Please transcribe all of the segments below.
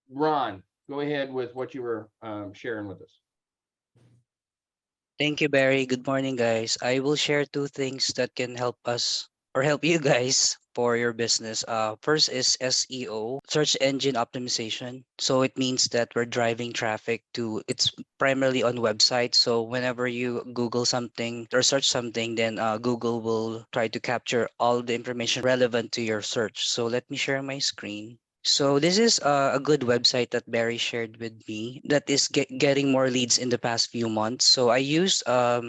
Ron, go ahead with what you were sharing with us. Thank you, Barry. Good morning, guys. I will share two things that can help us or help you guys for your business. First is SEO, search engine optimization. So it means that we're driving traffic to it's primarily on websites. So whenever you Google something or search something, then Google will try to capture all the information relevant to your search. So let me share my screen. So this is a good website that Barry shared with me that is getting more leads in the past few months. So I use a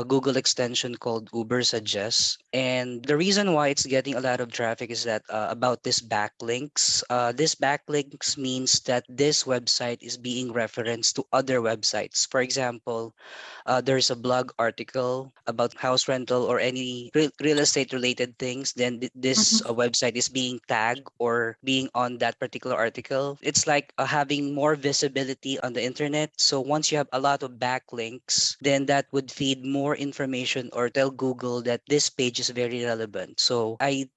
Google extension called Uber Suggest, and the reason why it's getting a lot of traffic is that about this backlinks. This backlinks means that this website is being referenced to other websites. For example, there's a blog article about house rental or any real estate related things, then this Mhm. website is being tagged or being on that particular article. It's like having more visibility on the internet. So once you have a lot of backlinks, then that would feed more information or tell Google that this page is very relevant. So I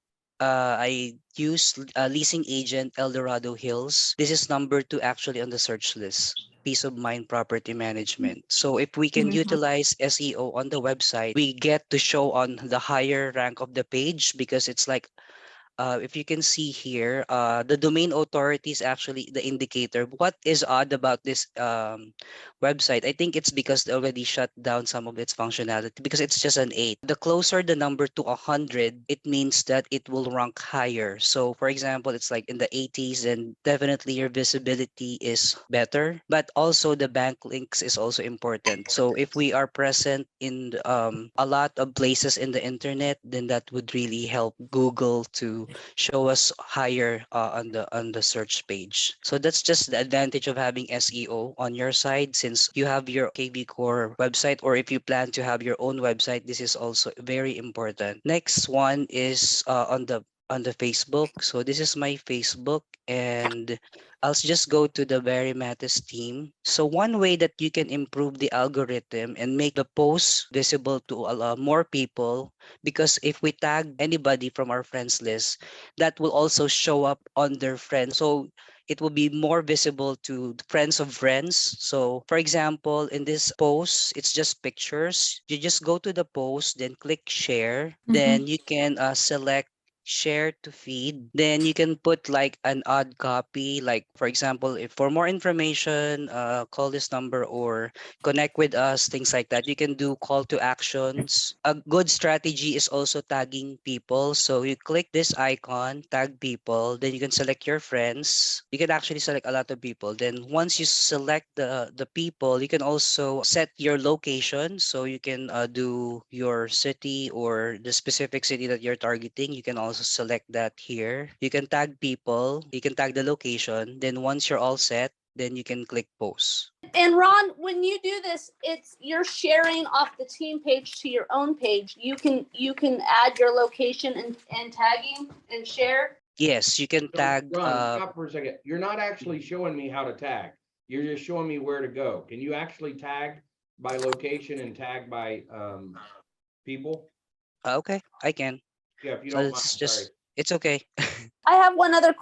use leasing agent Eldorado Hills. This is number two actually on the search list. Peace of mind property management. So if we can Mhm. utilize SEO on the website, we get to show on the higher rank of the page because it's like if you can see here, the domain authority is actually the indicator. What is odd about this website? I think it's because they already shut down some of its functionality because it's just an 8. The closer the number to 100, it means that it will rank higher. So for example, it's like in the 80s, and definitely your visibility is better. But also the backlinks is also important. So if we are present in a lot of places in the internet, then that would really help Google to show us higher on the search page. So that's just the advantage of having SEO on your side since you have your KV Core website, or if you plan to have your own website, this is also very important. Next one is on the Facebook. So this is my Facebook, and I'll just go to the Barry Mattis team. So one way that you can improve the algorithm and make the post visible to a lot more people, because if we tag anybody from our friends list, that will also show up on their friends. So it will be more visible to the friends of friends. So for example, in this post, it's just pictures. You just go to the post, then click share. Mhm. Then you can select share to feed. Then you can put like an odd copy, like for example, if for more information, call this number or connect with us, things like that. You can do call to actions. A good strategy is also tagging people. So you click this icon, tag people, then you can select your friends. You can actually select a lot of people. Then once you select the people, you can also set your location. So you can do your city or the specific city that you're targeting. You can also select that here. You can tag people, you can tag the location. Then once you're all set, then you can click post. And Ron, when you do this, it's you're sharing off the team page to your own page. You can add your location and tagging and share. Yes, you can So, tag. Ron, stop for a second. You're not actually showing me how to tag. You're just showing me where to go. Can you actually tag by location and tag by people? Okay, I can. Yeah, if you So don't mind. it's Sorry. just it's okay. I have one other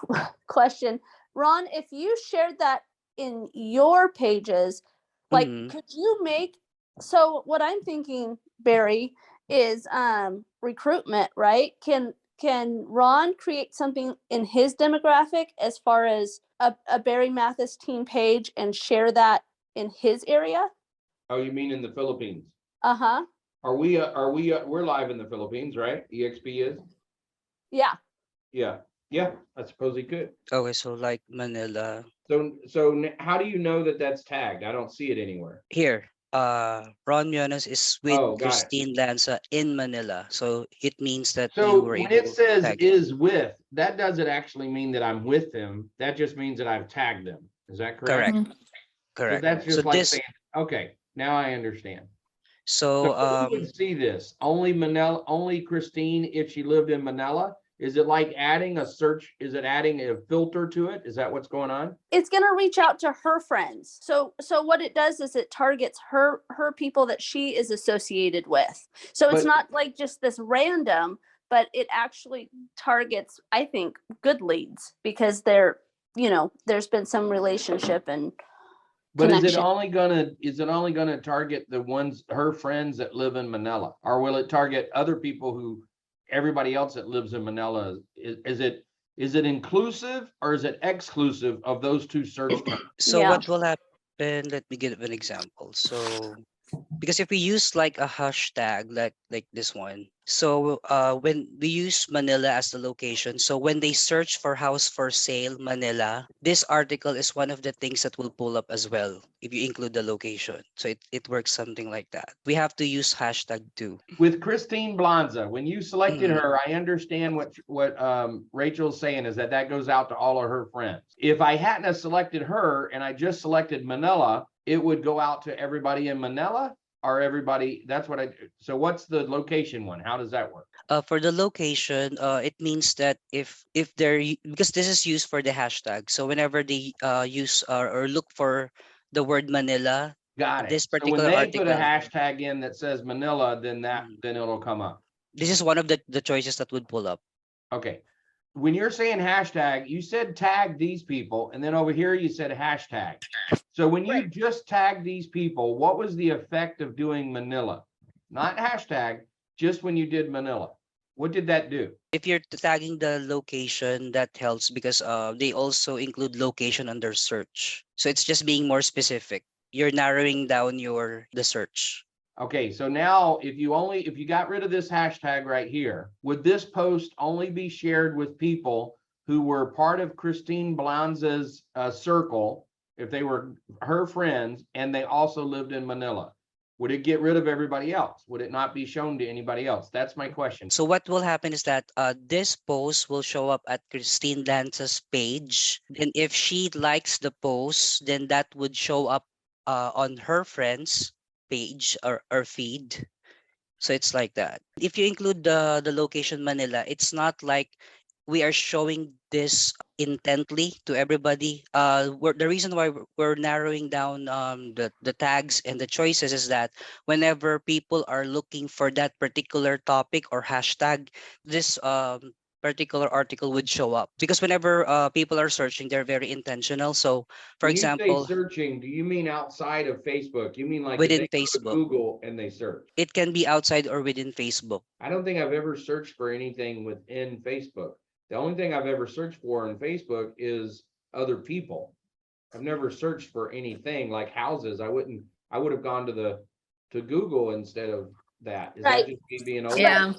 question. Ron, if you shared that in your pages, like Mhm. could you make so what I'm thinking, Barry, is recruitment, right? Can Ron create something in his demographic as far as a Barry Mathis team page and share that in his area? Oh, you mean in the Philippines? Uh-huh. We're live in the Philippines, right? EXP is? Yeah. Yeah. Yeah, I suppose he could. Okay, so like Manila. So how do you know that that's tagged? I don't see it anywhere. Here, Ron Miones is with Oh, got it. Christine Lanza in Manila. So it means that you So were when able it to says tag him. is with, that doesn't actually mean that I'm with them. That just means that I've tagged them. Is that correct? Correct, Mhm. So correct. that's So just like this, saying, okay, now I understand. So so who would see this? Only Manila, only Christine if she lived in Manila? Is it like adding a search? Is it adding a filter to it? Is that what's going on? It's going to reach out to her friends. So what it does is it targets her people that she is associated with. So it's But not like just this random, but it actually targets, I think, good leads because there's been some relationship and But is it connection. only gonna target the ones, her friends that live in Manila? Or will it target other people everybody else that lives in Manila? Is it inclusive or is it exclusive of those two search terms? So Yeah. what will happen? Let me give an example. So because if we use like a hashtag like this one, so when we use Manila as the location, so when they search for house for sale Manila, this article is one of the things that will pull up as well if you include the location. So it works something like that. We have to use hashtag too. With Christine Blanza, when you selected Mhm. her, I understand what Rachel's saying is that goes out to all of her friends. If I hadn't have selected her and I just selected Manila, it would go out to everybody in Manila or everybody. That's what I do. So what's the location one? How does that work? For the location, it means that if they're because this is used for the hashtag. So whenever they use or look for the word Manila, Got it. this So when particular they put a article, hashtag in that says Manila, then Mhm. it'll come up. This is one of the choices that would pull up. Okay. When you're saying hashtag, you said tag these people, and then over here you said hashtag. So when you just tag these people, what was the effect of doing Manila? Not hashtag, just when you did Manila. What did that do? If you're tagging the location, that helps because they also include location under search. So it's just being more specific. You're narrowing down the search. Okay, so now if you got rid of this hashtag right here, would this post only be shared with people who were part of Christine Blanza's circle, if they were her friends, and they also lived in Manila? Would it get rid of everybody else? Would it not be shown to anybody else? That's my question. So what will happen is that this post will show up at Christine Lanza's page. And if she likes the post, then that would show up on her friends page or feed. So it's like that. If you include the location Manila, it's not like we are showing this intently to everybody. The reason why we're narrowing down the tags and the choices is that whenever people are looking for that particular topic or hashtag, this particular article would show up because whenever people are searching, they're very intentional. So, for When you say example, searching, do you mean outside of Facebook? You mean like if within they go to Facebook, Google and they search? it can be outside or within Facebook. I don't think I've ever searched for anything within Facebook. The only thing I've ever searched for in Facebook is other people. I've never searched for anything like houses. I would have gone to Google instead of that. Is that Right. just me being old? Yeah.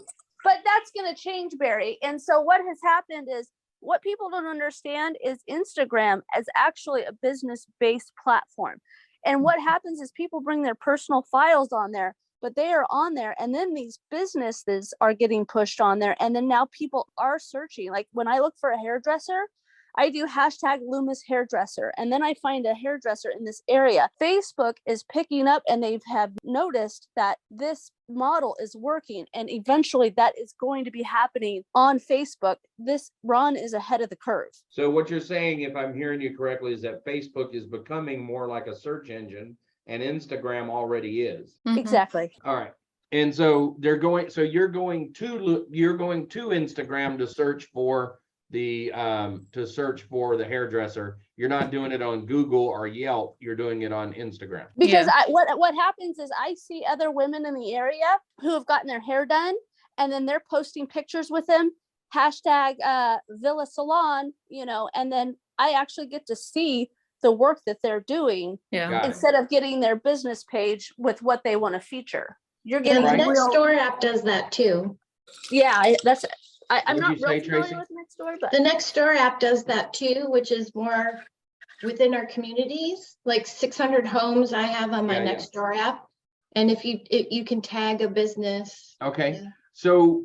But that's going to change, Barry. And so what has happened is what people don't understand is Instagram is actually a business-based platform. And what happens is people bring their personal files on there, but they are on there. And then these businesses are getting pushed on there. And then now people are searching. Like when I look for a hairdresser, I do hashtag Loomis hairdresser, and then I find a hairdresser in this area. Facebook is picking up and they have noticed that this model is working, and eventually that is going to be happening on Facebook. This Ron is ahead of the curve. So what you're saying, if I'm hearing you correctly, is that Facebook is becoming more like a search engine and Instagram already is. Mhm. Exactly. All right. And so you're going to Instagram to search for the hairdresser. You're not doing it on Google or Yelp. You're doing it on Instagram. Because Yeah. what happens is I see other women in the area who have gotten their hair done, and then they're posting pictures with them, hashtag Villa Salon, and then I actually get to see the work that they're doing Yeah. Got it. instead of getting their business page with what they want to feature. You're And getting the Right. Nextdoor app does that too. Yeah, I'm What'd not you say, real familiar Tracy? with Nextdoor, but The Nextdoor app does that too, which is more within our communities, like 600 homes I have on my Yeah, yeah. Nextdoor app. And if you can tag a business. Okay. Yeah. So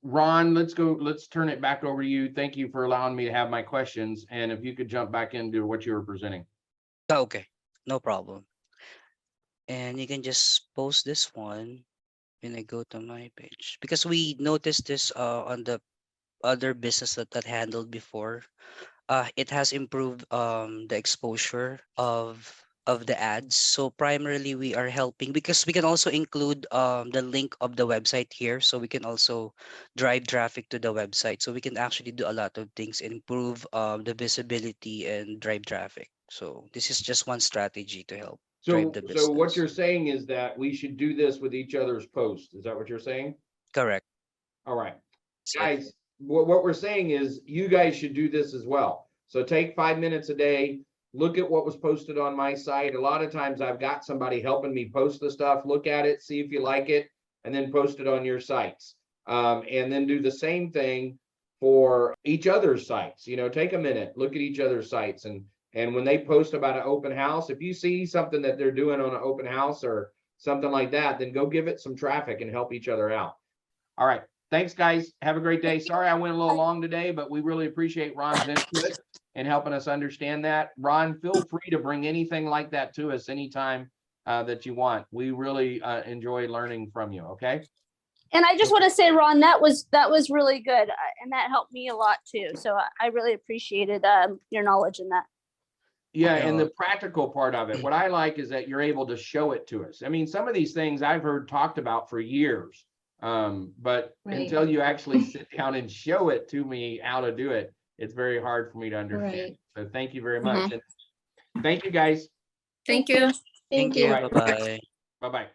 Ron, let's turn it back over to you. Thank you for allowing me to have my questions. And if you could jump back into what you were presenting. Okay, no problem. And you can just post this one when I go to my page because we noticed this on the other business that handled before. It has improved the exposure of of the ads. So primarily we are helping because we can also include the link of the website here. So we can also drive traffic to the website. So we can actually do a lot of things, improve the visibility and drive traffic. So this is just one strategy to help drive the So what business. you're saying is that we should do this with each other's posts. Is that what you're saying? Correct. All right, That's it. guys, what we're saying is you guys should do this as well. So take 5 minutes a day, look at what was posted on my site. A lot of times I've got somebody helping me post the stuff, look at it, see if you like it, and then post it on your sites. And then do the same thing for each other's sites. You know, take a minute, look at each other's sites, and when they post about an open house, if you see something that they're doing on an open house or something like that, then go give it some traffic and help each other out. All right. Thanks, guys. Have a great day. Sorry I went a little long today, but we really appreciate Ron's input and helping us understand that. Ron, feel free to bring anything like that to us anytime that you want. We really enjoy learning from you. Okay. And I just want to say, Ron, that was really good, and that helped me a lot too. So I really appreciated your knowledge in that. Yeah, and the practical part of it, what I like is that you're able to show it to us. I mean, some of these things I've heard talked about for years, but Right. until you actually sit down and show it to me how to do it, it's very hard for me to understand. Right. So thank you very much. And thank you, guys. Thank you. Thank you. Right. Bye-bye. Bye-bye.